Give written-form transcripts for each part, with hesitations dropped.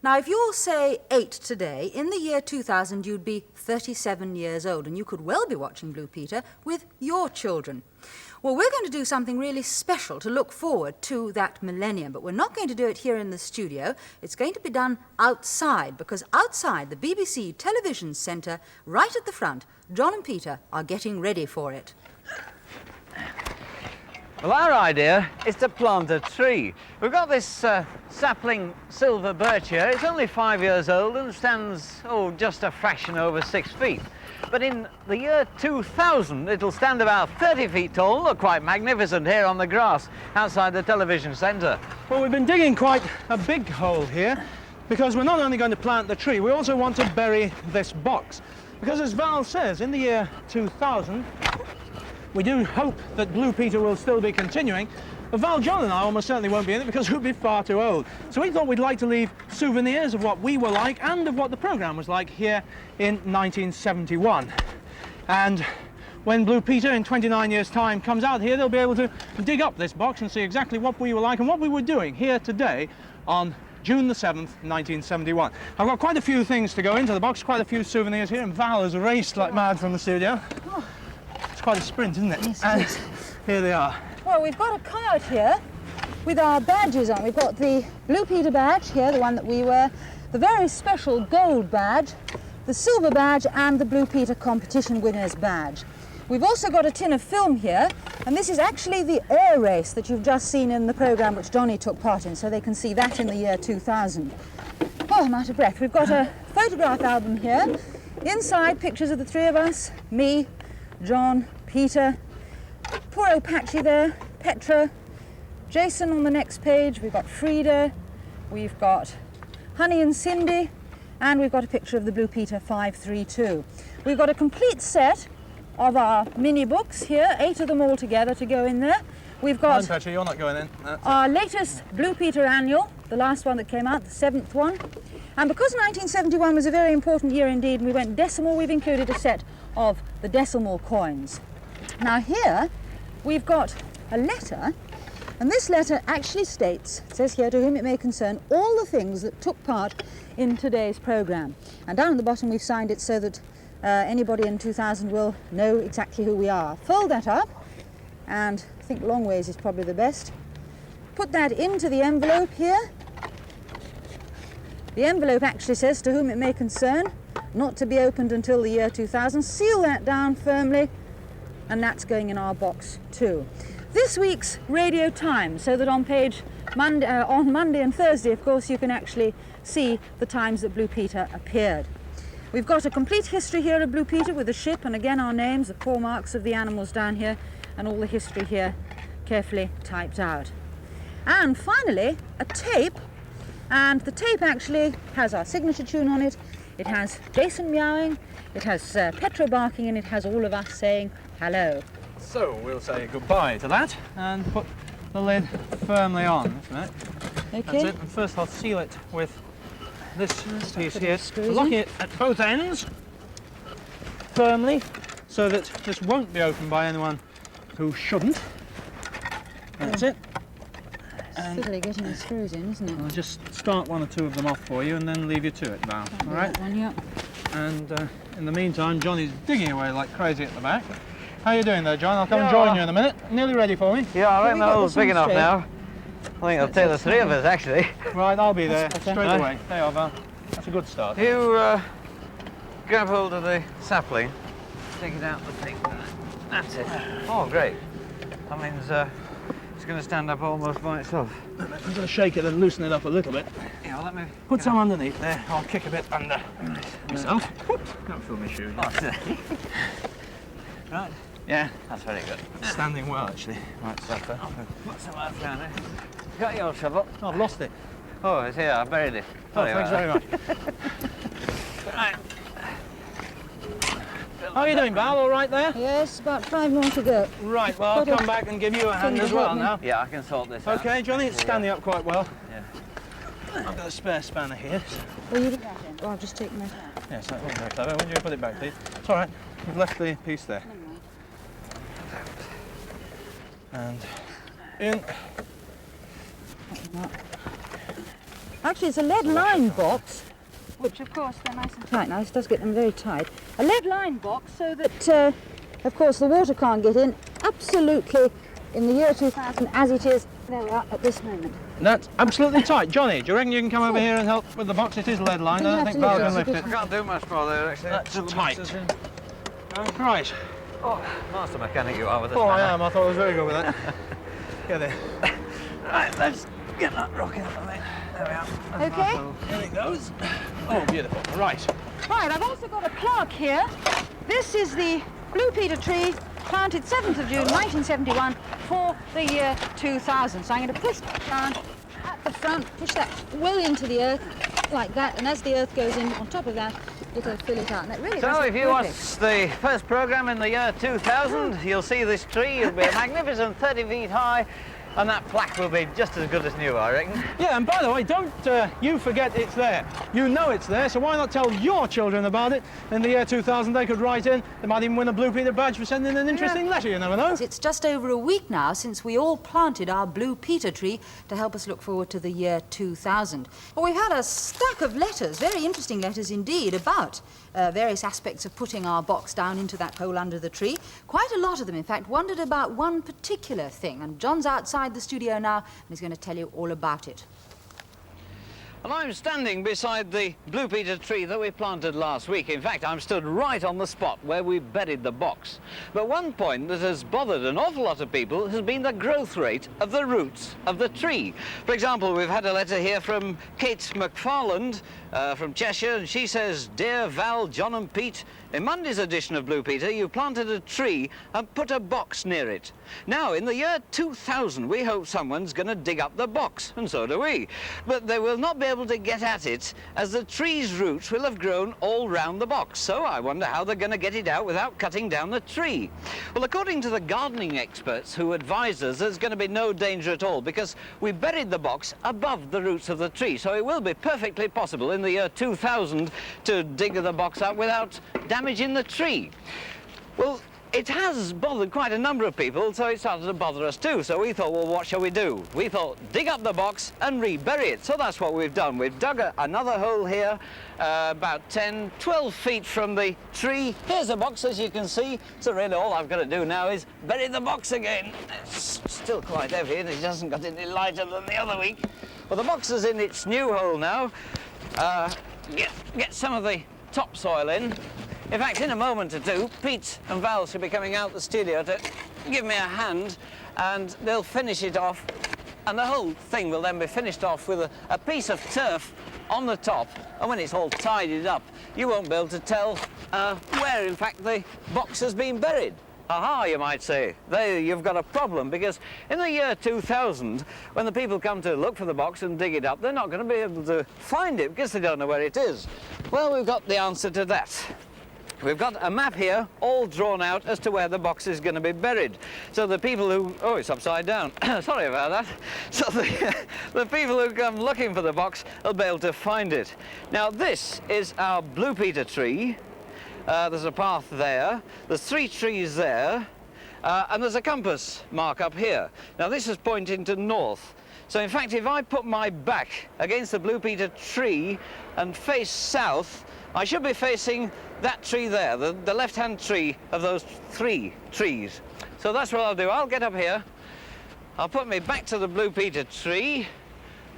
Now, if you're, say, 8 today, in the year 2000 you'd be 37 years old, and you could well be watching Blue Peter with your children. Well, we're going to do something really special to look forward to that millennium, but we're not going to do it here in the studio. It's going to be done outside, because outside the BBC Television Centre, right at the front, John and Peter are getting ready for it. Well, our idea is to plant a tree. We've got this sapling silver birch here. It's only 5 years old and stands, just a fraction over 6 feet. But in the year 2000, it'll stand about 30 feet tall, look quite magnificent here on the grass outside the television centre. Well, we've been digging quite a big hole here because we're not only going to plant the tree, we also want to bury this box. Because as Val says, in the year 2000, we do hope that Blue Peter will still be continuing, but Val, John and I almost certainly won't be in it because we'll be far too old. So we thought we'd like to leave souvenirs of what we were like and of what the programme was like here in 1971. And when Blue Peter in 29 years' time comes out here, they'll be able to dig up this box and see exactly what we were like and what we were doing here today on June the 7th, 1971. I've got quite a few things to go into the box, quite a few souvenirs here, and Val has raced like mad from the studio. It's quite a sprint, isn't it? Yes, and it is. Here they are. Well, we've got a card here with our badges on. We've got the Blue Peter badge here, the one that we wear, the very special gold badge, the silver badge, and the Blue Peter competition winners badge. We've also got a tin of film here, and this is actually the air race that you've just seen in the programme which Johnny took part in, so they can see that in the year 2000. Oh, I'm out of breath. We've got a photograph album here. Inside, pictures of the three of us, me, John, Peter, poor old Patchy there, Petra, Jason on the next page, we've got Frida, we've got Honey and Cindy, and we've got a picture of the Blue Peter 532. We've got a complete set of our mini books here, 8 of them all together to go in there. We've got Petra, you're not going in. our latest Blue Peter annual, the last one that came out, the 7th one. And because 1971 was a very important year indeed, and we went decimal, we've included a set of the decimal coins. Now here we've got a letter, and this letter actually states, it says here, to whom it may concern, all the things that took part in today's programme. And down at the bottom we've signed it so that anybody in 2000 will know exactly who we are. Fold that up, and I think long ways is probably the best. Put that into the envelope here. The envelope actually says, to whom it may concern, not to be opened until the year 2000. Seal that down firmly, and that's going in our box too. This week's radio time, so that on Monday and Thursday, of course, you can actually see the times that Blue Peter appeared. We've got a complete history here of Blue Peter with the ship, and again our names, the paw marks of the animals down here, and all the history here carefully typed out. And finally, a tape, and the tape actually has our signature tune on it. It has Jason meowing, it has Petra barking, and it has all of us saying hello. So we'll say goodbye to that and put the lid firmly on. Okay. That's it. And first I'll seal it with this piece here, locking it at both ends firmly so that this won't be opened by anyone who shouldn't. That's it. It's fiddly getting the screws in, isn't it? I'll just start one or two of them off for you and then leave you to it, Val. All right? One, yeah. And in the meantime, Johnny's digging away like crazy at the back. How are you doing there, John? I'll come and join you in a minute. Nearly ready for me? Yeah, I reckon the hole's big enough now. I think it'll take the three of us, actually. Right, I'll be there straight away. There you are, Val. That's a good start. You grab hold of the sapling, take it out the thing. That's it. Oh, great. That means it's going to stand up almost by itself. I'm going to shake it and loosen it up a little bit. Yeah, well, let me... Put some underneath there. I'll kick a bit under myself. Don't fill my shoes. Right. Yeah. That's very good. It's standing well, actually. Right, so Put some earth down there. Got your shovel? Oh, I've lost it. Oh, it's here. I buried it. Oh, thanks very much. Right. How are you doing, Val? All right there? Yes, about 5 more to go. Right, well, I'll come back and give you a hand as well now. Yeah, I can sort this out. Okay, Johnny, it's standing up quite well. Yeah. I've got a spare spanner here. Will you do that in? Oh, I'll just take my... Yes, that wasn't very clever. Would you put it back, please? It's all right. You've left the piece there. And in. Actually, it's a lead-lined box, which, of course, they're nice and tight now. This does get them very tight. A lead-lined box so that, of course, the water can't get in. Absolutely, in the year 2000, as it is, there we are at this moment. That's absolutely tight. Johnny, do you reckon you can come over here and help with the box? It is lead lined. I don't think Val can lift it. I can't do much more there, actually. That's tight. Right. Oh, master mechanic you are with this. Oh, I am. I thought I was very good with that. Get there. Right, let's get that rocking up, I think. There we are. Okay. There it goes. Oh, beautiful. Right. Right, I've also got a plaque here. This is the Blue Peter tree planted 7th of June 1971 for the year 2000. So I'm going to push that down at the front, push that well into the earth like that, and as the earth goes in on top of that, it'll fill it out. And it really So does if you look watch perfect. the first programme in the year 2000, you'll see this tree. It'll be a magnificent 30 feet high, and that plaque will be just as good as new, I reckon. Yeah, and by the way, don't you forget it's there. You know it's there, so why not tell your children about it? In the year 2000, they could write in. They might even win a Blue Peter badge for sending an interesting letter, you never know. It's just over a week now since we all planted our Blue Peter tree to help us look forward to the year 2000. Well, we've had a stack of letters, very interesting letters indeed, about various aspects of putting our box down into that hole under the tree. Quite a lot of them, in fact, wondered about one particular thing, and John's outside the studio now and he's going to tell you all about it. And I'm standing beside the Blue Peter tree that we planted last week. In fact, I'm stood right on the spot where we buried the box. But one point that has bothered an awful lot of people has been the growth rate of the roots of the tree. For example, we've had a letter here from Kate McFarland from Cheshire, and she says, "Dear Val, John and Pete, in Monday's edition of Blue Peter, you planted a tree and put a box near it. Now, in the year 2000, we hope someone's going to dig up the box, and so do we. But they will not be able to get at it, as the tree's roots will have grown all round the box. So I wonder how they're going to get it out without cutting down the tree." Well, according to the gardening experts who advised us, there's going to be no danger at all, because we buried the box above the roots of the tree. So it will be perfectly possible in the year 2000 to dig the box up without damaging the tree. Well, it has bothered quite a number of people, so it started to bother us too. So we thought, well, what shall we do? We thought, dig up the box and rebury it. So that's what we've done. We've dug another hole here, about 10, 12 feet from the tree. Here's the box, as you can see. So really all I've got to do now is bury the box again. It's still quite heavy, and it hasn't got any lighter than the other week. Well, the box is in its new hole now. Get some of the topsoil in. In fact, in a moment or two, Pete and Val should be coming out the studio to give me a hand, and they'll finish it off, and the whole thing will then be finished off with a piece of turf on the top, and when it's all tidied up, you won't be able to tell where, in fact, the box has been buried. Aha, you might say. There you've got a problem, because in the year 2000, when the people come to look for the box and dig it up, they're not going to be able to find it because they don't know where it is. Well, we've got the answer to that. We've got a map here, all drawn out as to where the box is going to be buried. So the people who... Oh, it's upside down. Sorry about that. So the people who come looking for the box will be able to find it. Now, this is our Blue Peter tree. There's a path there. There's 3 trees there. And there's a compass mark up here. Now, this is pointing to north. So, in fact, if I put my back against the Blue Peter tree and face south, I should be facing that tree there, the left-hand tree of those 3 trees. So that's what I'll do. I'll get up here. I'll put me back to the Blue Peter tree.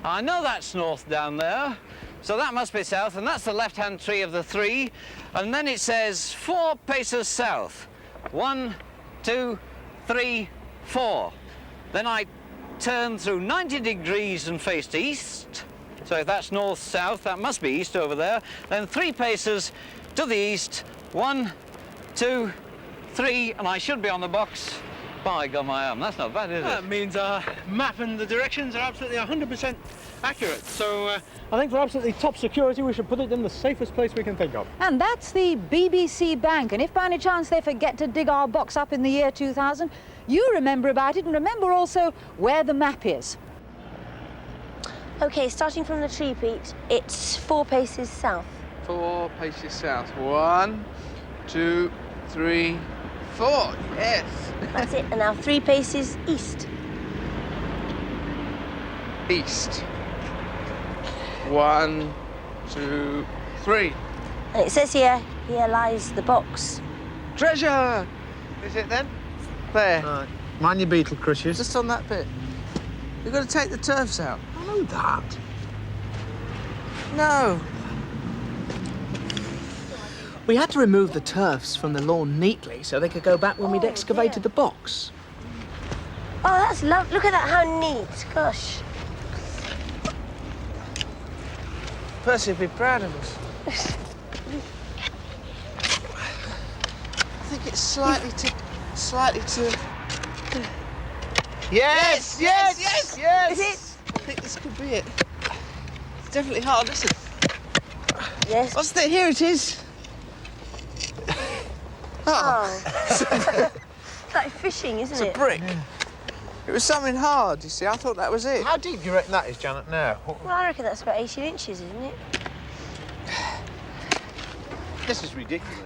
I know that's north down there, so that must be south, and that's the left-hand tree of the 3. And then it says 4 paces south. 1, 2, 3, 4. Then I turn through 90 degrees and face east. So if that's north-south, that must be east over there. Then 3 paces to the east. 1, 2, 3, and I should be on the box. By God, my arm. That's not bad, is it? That means our map and the directions are absolutely 100% accurate. So I think for absolutely top security, we should put it in the safest place we can think of. And that's the BBC Bank, and if by any chance they forget to dig our box up in the year 2000, you remember about it, and remember also where the map is. OK, starting from the tree, Pete, it's 4 paces south. 4 paces south. 1, 2, 3, 4. Yes. That's it. And now 3 paces east. East. 1, 2, 3. And it says here lies the box. Treasure! Is it then? There. Right. Mind your beetle crushes. Just on that bit. You've got to take the turfs out. I know that. No. We had to remove the turfs from the lawn neatly so they could go back when we'd excavated the box. Oh, that's lovely. Look at that, how neat. Gosh. Percy would be proud of us. I think it's slightly too... Yes! Yes! Yes! Yes! Is it? I think this could be it. It's definitely hard, listen. Yes. What's that? Here it is. Oh. It's like fishing, isn't It's it? a brick. Yeah. It was something hard, you see. I thought that was it. How deep do you reckon that is, Janet, now? Well, I reckon that's about 18 inches, isn't it? This is ridiculous.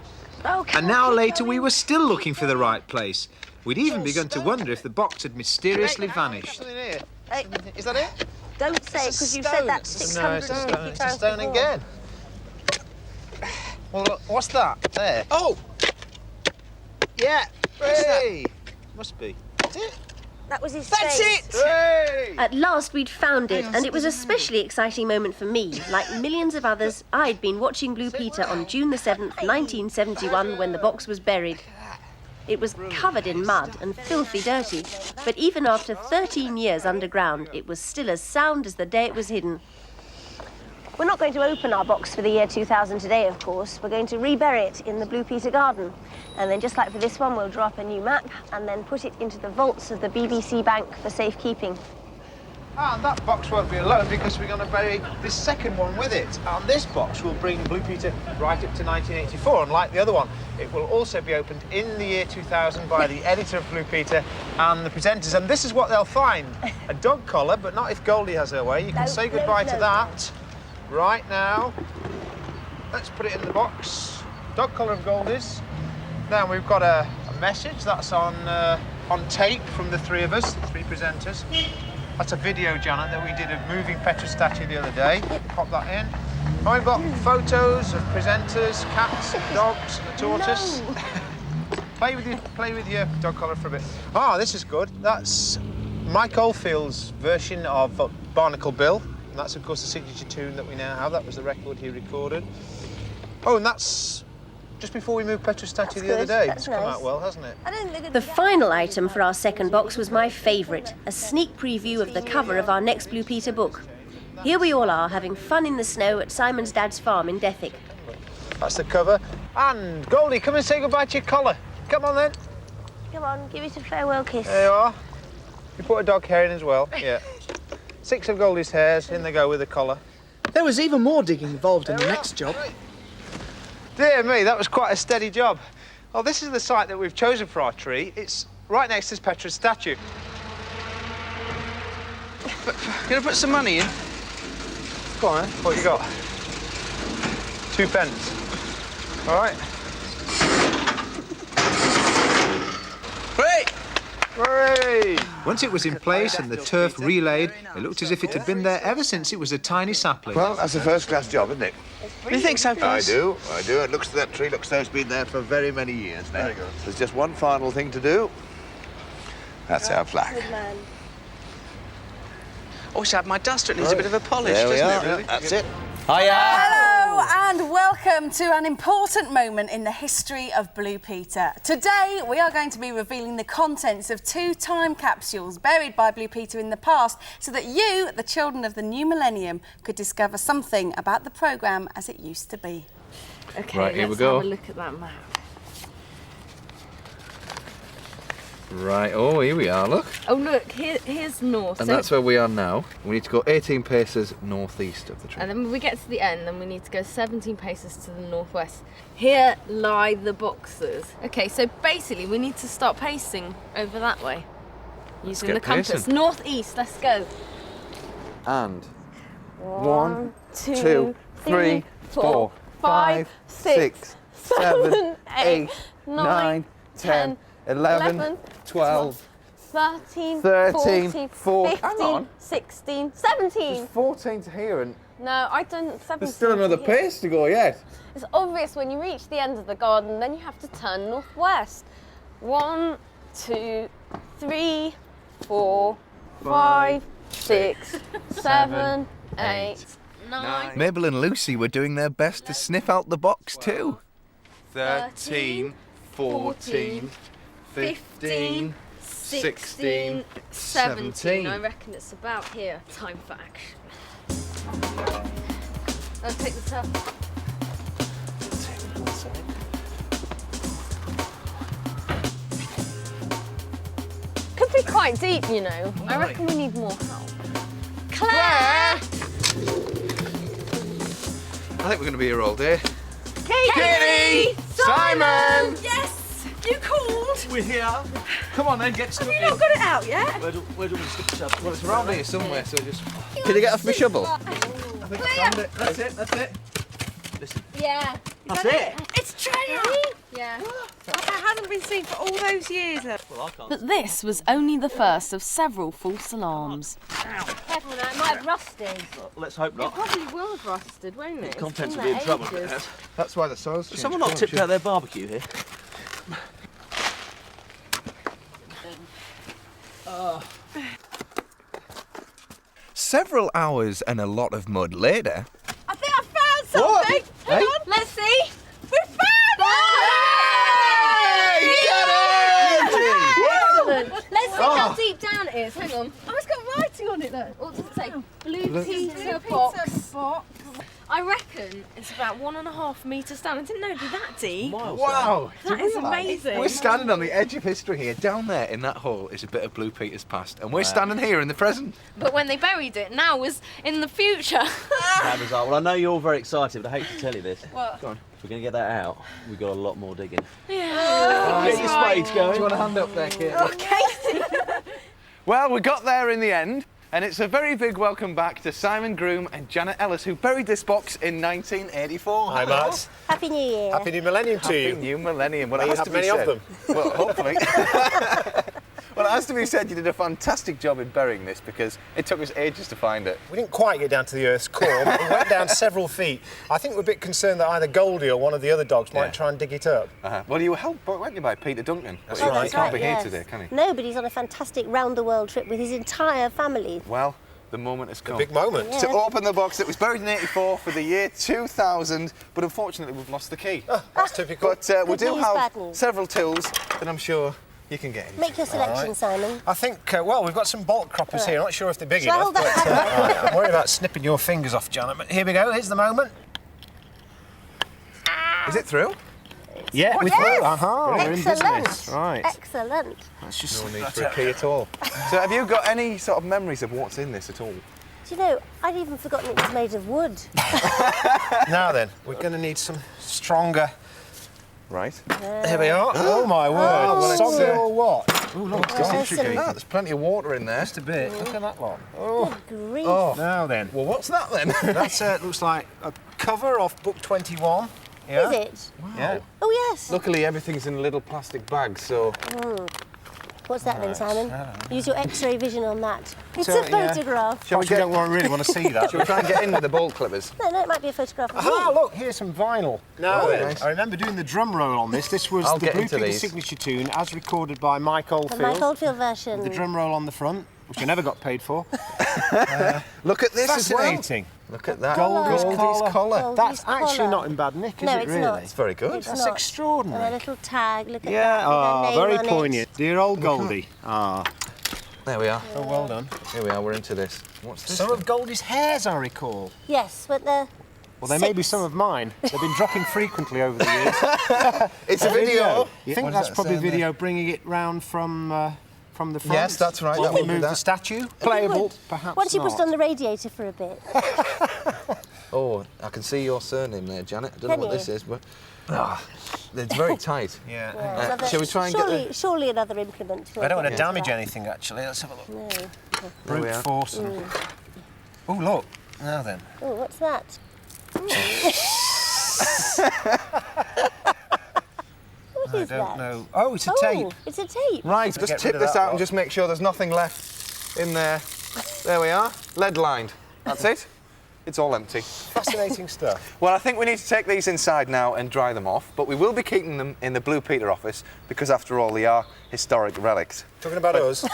Oh, An hour later, we were still looking for the right place. We'd even begun to wonder if the box had mysteriously vanished. Something here. Hey, Is that it? don't say it, It's a because you've stone. said that It's a 650 times It's a stone before. again. Well, look, what's that? There. Oh! Yeah. What's that? Hey! Must be. That's it. That was his That's face. it! Hey! At last we'd found it, Hang on, and it was a something's especially exciting moment for me. Like millions of others, I'd been watching Blue Peter on June the 7th, 1971, when the box was buried. It was covered in mud and filthy dirty, but even after 13 years underground, it was still as sound as the day it was hidden. We're not going to open our box for the year 2000 today, of course. We're going to rebury it in the Blue Peter garden. And then, just like for this one, we'll draw up a new map and then put it into the vaults of the BBC Bank for safekeeping. And that box won't be alone because we're going to bury this second one with it. And this box will bring Blue Peter right up to 1984. And like the other one, it will also be opened in the year 2000 by the editor of Blue Peter and the presenters. And this is what they'll find. A dog collar, but not if Goldie has her way. You can say goodbye to that right now. Let's put it in the box. Dog collar of Goldie's. Then we've got a message that's on tape from the three of us, the three presenters. That's a video, Janet, that we did of moving Petra statue the other day. Pop that in. And we've got photos of presenters, cats, dogs, and a tortoise. No. Play with your dog collar for a bit. Ah, this is good. That's Mike Oldfield's version of Barnacle Bill. And that's, of course, the signature tune that we now have. That was the record he recorded. Oh, and that's just before we moved Petra's statue the other day. That's It's come nice. out well, hasn't it? The final item for our second box was my favourite, a sneak preview of the cover of our next Blue Peter book. Here we all are, having fun in the snow at Simon's dad's farm in Dethick. That's the cover. And Goldie, come and say goodbye to your collar. Come on then. Come on, give it a farewell kiss. There you are. You put a dog hair in as well. Yeah. 6 of Goldie's hairs. In they go with the collar. There was even more digging involved in the next job. Dear me, that was quite a steady job. Well, this is the site that we've chosen for our tree. It's right next to Petra's statue. Gonna put some money in? Go on, then. What you got? 2 pence. All right. Great! Hooray! Once it was in place and the turf relaid, it looked as if it had been there ever since it was a tiny sapling. Well, that's a first-class job, isn't it? Do you think so, Percy? I do. It looks to that tree, looks as though it's been there for very many years now. There's just one final thing to do. That's our flag. Good man. I wish I had my duster. It needs a bit of a polish, There we doesn't are. it, really? That's it. Hello and welcome to an important moment in the history of Blue Peter. Today we are going to be revealing the contents of 2 time capsules buried by Blue Peter in the past so that you, the children of the new millennium, could discover something about the programme as it used to be. Okay, Right, here we let's go. have a look at that map. Right, oh, here we are, look. Oh, look, here's north. And so- that's where we are now. We need to go 18 paces northeast of the tree. And then when we get to the end, then we need to go 17 paces to the northwest. Here lie the boxes. Okay, so basically we need to start pacing over that way. Using get the compass. pacing. Northeast, let's go. And 1, 2, 3, 4, 5, 6, 7, 8, 9, 10, 11, 12, 13, 14, 15, 16, 17. There's 14 to here and No, I've done 17. There's still another here. pace to go yet. It's obvious when you reach the end of the garden, then you have to turn northwest. 1, 2, 3, 4, 5, 6, 7, 8, 9. Mabel and Lucy were doing their best to sniff out the box too. 13, 14, 15, 16, 17. I reckon it's about here. Time for action. Let's take the turf. Could be quite deep, you know. I reckon we need more help. Claire! I think we're going to be here all day. Katy! Simon! Yes! You called? We're here. Come on then, get stuck Have you not got it out yet? Where do we stick the shovel? Well, it's around here somewhere, so just... Can you get off my shovel? That's it, that's it. Listen. Yeah. That's it. It's treasure! Yeah. That hasn't been seen for all those years. Well, I can't. But this was only the first of several false alarms. Careful now, it might have rusted. Let's hope It not. probably will have rusted, won't it? Contents It's will been be in there trouble. ages. That's why the soil's Has changed. someone not tipped out their barbecue here? Several hours and a lot of mud later, I think I found something! Hang on! Let's see. We found it! Excellent. Let's see how deep down it is. Hang on. Oh, it's got writing on it though. What does it say? Blue Peter box. I reckon it's about 1.5 metres down. I didn't know it'd be that deep. Wow! That is amazing. we're standing on the edge of history here. Down there in that hole is a bit of Blue Peter's past, and we're standing here in the present. But when they buried it, now was in the future. How bizarre. Well, I know you're all very excited, but I hate to tell you this. What? Go on. If we're going to get that out, we've got a lot more digging. Yeah. Get your spades going. Do you want a hand up there, Katy? Okay. Well, we got there in the end, and it's a very big welcome back to Simon, Groom and Janet Ellis, who buried this box in 1984. Hi, Matt. Happy New Year. Happy New Millennium to you. Happy New Millennium. Well, Are it you has to happy be many said. of them? Well, hopefully. Well, it has to be said, you did a fantastic job in burying this because it took us ages to find it. We didn't quite get down to the Earth's core, but we went down several feet. I think we're a bit concerned that either Goldie or one of the other dogs might try and dig it up. Well, you were helped, weren't you, by Peter Duncan? That's But right. He can't be here today, can he? No, but he's on a fantastic round-the-world trip with his entire family. Well, the moment has come. Big moment. To open the box that was buried in 84 for the year 2000, but unfortunately we've lost the key. Oh, that's typical. But we do news, have bad news. several tools that I'm sure you can get into. Make your selection, right. Simon. I think, well, we've got some bolt croppers here. I'm not sure if they're big Shall I enough, hold but that? right, I'm worried about snipping your fingers off, Janet. But here we go. Here's the moment. Is it through? Yeah, we're Yes. through. We're in Excellent. business. Right. Excellent. That's just No need for a key at all. So have you got any sort of memories of what's in this at all? Do you know, I'd even forgotten it was made of wood. Now then, we're going to need some stronger. Right. Here we are. Oh my word. well, it's, Soggy or what? Oh, look, there's there's plenty of water in there. Just a bit. Look at that one. Oh. Good grief. Oh. Now then. Well, what's that then? That's looks like a cover off book 21. Yeah. Is it? Yeah. Oh, yes. Luckily, everything's in little plastic bags, so... What's that then, Simon? Use your X-ray vision on that. It's So, a photograph. Shall we don't really want to see that. Shall we try and get in with the bolt clippers? No, it might be a photograph of Ah, me. look, here's some vinyl. Now then, nice. I remember doing the drum roll on this. This was I'll the get Blue into Peter these. signature tune as recorded by Mike The Oldfield. Mike Oldfield version. The drum roll on the front, which I never got paid for. Look at this as well. Fascinating. Look at that. Goldie's collar. collar. That's Goldie's actually collar. not in bad nick, is No, it it's really? not. It's very good. It's That's not. extraordinary. And a little tag, look at Yeah, that. with her name very on poignant. It. Dear old Goldie. Ah, There we are. oh, well done. Here we are, we're into this. What's this? Some of Goldie's hairs, I recall. Yes, but the... Well, there may be 6. some of mine. They've been dropping frequently over the years. It's a video. You think What that's does that probably say there? video bringing it round from the front? Yes, that's right, While that we would be move that. the statue. Playable, would. perhaps Once you not. put it on the radiator for a bit. Oh, I can see your surname there, Janet. I don't Can know what you? this is, but... it's very tight. Yeah. Yeah, another- shall we try and surely, get the... Surely another implement. I don't want to Yeah. damage anything, actually. Let's have a look. No. There we Brute are. force. Oh, look. Now then. Oh, what's that? What I is don't that? know. Oh, it's a Oh, tape. it's a tape. Right, Get just rid tip of this that out and lot. just make sure there's nothing left in there. There we are. Lead lined. That's it. It's all empty. Fascinating stuff. Well, I think we need to take these inside now and dry them off, but we will be keeping them in the Blue Peter office because, after all, they are historic relics. Talking about us?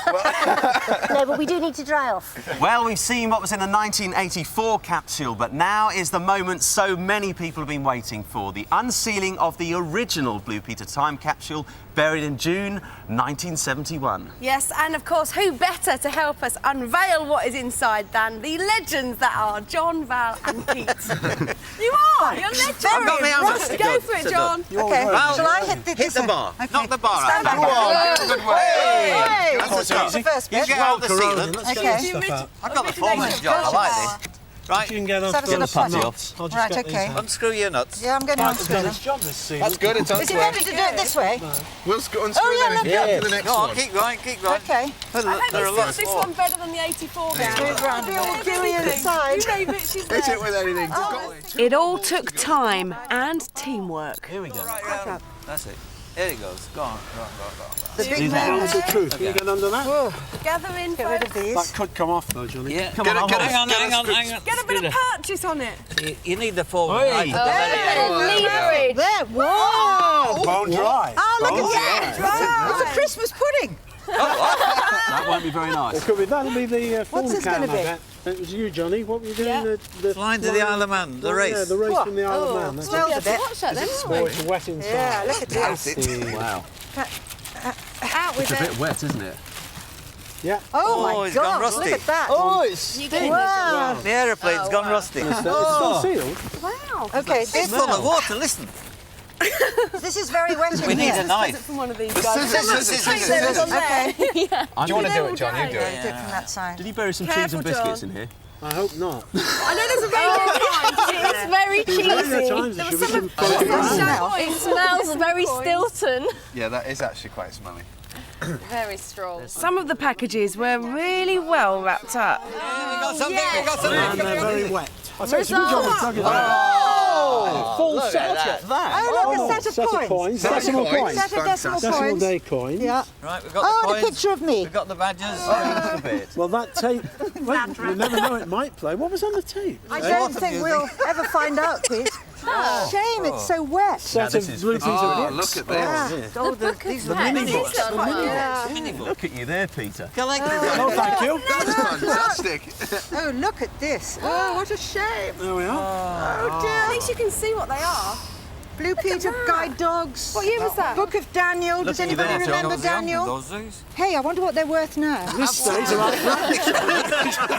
No, but we do need to dry off. Well, we've seen what was in the 1984 capsule, but now is the moment so many people have been waiting for, the unsealing of the original Blue Peter time capsule, buried in June 1971. Yes, and of course, who better to help us unveil what is inside than the legends that are John, Val and Pete. You are! You're legends! I've got my hammer. Go for it, John. Okay, Val, shall I hit hit the bar. Okay. Knock the bar Stand out. back. Good way. Hey! That's the first You bit. get out the sealant. Okay. I've got the foreman job. I like this. Right. You can get off So the the putty. nuts. I'll just Right, get these okay. out. Unscrew your nuts. Yeah, I'm going to unscrew them. It's job, this sealant. That's good, it's on Is its he way. ready to do it this way? We'll unscrew Oh, yeah, them look, if you get to the next Go on, one. keep going, keep going. Okay. There are a lot This more. one better than the 84 guy. Move round a bit. Gooey inside. You name it, she's Hit there. it with anything. It all took time and teamwork. Here we go. Right, that's it. Here it goes. Go on, go on, go on, go on. The big That's the man. truth. Can you get under that? Gather in, Get rid of folks. these. That could come off, though, Johnny. Yeah, Come hang on, on, hang on. Get a bit of purchase on it. You need the foreman. Hey. Right, there. There. Whoa! Bone dry. Oh, look Bone at that. It's a Christmas pudding. That won't be very nice. It could be, that'll be the What's film this can, gonna I be? bet. It was you, Johnny. What were you doing? Yeah. The Flying to the Isle of Man, the race. Yeah, the race from the Isle of Man. That's Smells a bit. Watch that then, Oh, it's wet inside. Yeah, look at this. Wow. Out with It's a it. bit wet, isn't it? Yeah. Oh, my it's gone God, rusty. look at that. Oh, it's Wow. The aeroplane's gone rusty. it's still sealed. Wow. Okay, It's this, full of water, listen. this is very wet in We need here. a knife. From one of these guys. Scissors. Okay. Do you want to do it, John? You do it. Do it from that side. Did he bury some cheese and Careful, biscuits John. in here? I hope not. I know there's a very good time. It's very cheesy. Times there should be some It smells very Stilton. Yeah, that is actually quite smelly. Very strong. Some of the packages were really well wrapped up. We got something, we got and they're something. very wet. I'll tell you, John was talking about full set. Oh, look, a set of coins. Decimal coins. Set of decimal Decimal coins. day coins. Yeah. Right, we've got Oh, the and a coins. picture of me. We've got the badges. Well, that tape, well, you never know, it might play. What was on the tape? I don't think we'll ever find out, Pete. Shame, it's so wet. Set this of is Blue Peter Oh, books. look at this. Oh, these are mini books. Look at you there, Peter. Oh, thank you. That's fantastic. Oh, look at this. Oh, what a shame. There we are. Oh, dear. At least you can see what they are. Blue Peter Guide Dogs. What year was that? Book of Daniel. Does anybody remember Daniel? Hey, I wonder what they're worth now. This stays like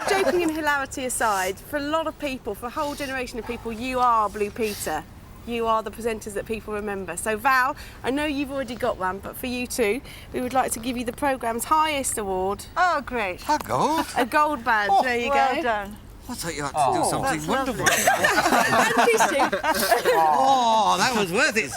Joking and hilarity aside, for a lot of people, for a whole generation of people, you are Blue Peter. You are the presenters that people remember. So Val, I know you've already got one, but for you too, we would like to give you the programme's highest award. Oh, great. A gold? A gold badge, there you Well go. done. I thought you had to do something wonderful. That was worth it.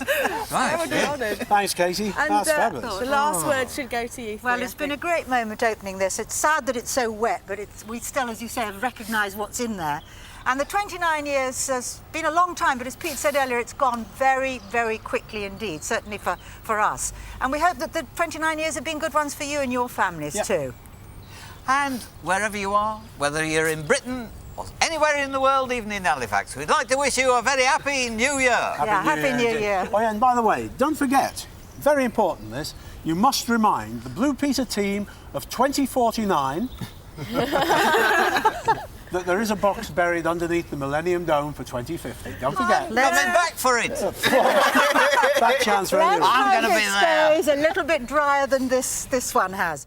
Right. Thanks, Katy. And That's fabulous. the last word should go to you. Well, three, it's I been a think. great moment opening this. It's sad that it's so wet, but we still, as you say, have recognised what's in there. And the 29 years has been a long time, but as Pete said earlier, it's gone very, very quickly indeed, certainly for us. And we hope that the 29 years have been good ones for you and your families too. And wherever you are, whether you're in Britain or anywhere in the world, even in Halifax, we'd like to wish you a very happy New Year. Happy New Year. Oh, yeah, and by the way, don't forget, very important this, you must remind the Blue Peter team of 2049 that there is a box buried underneath the Millennium Dome for 2050. Don't forget. Coming back for it. That chance for anyone. I'm going to be there. It's a little bit drier than this one has.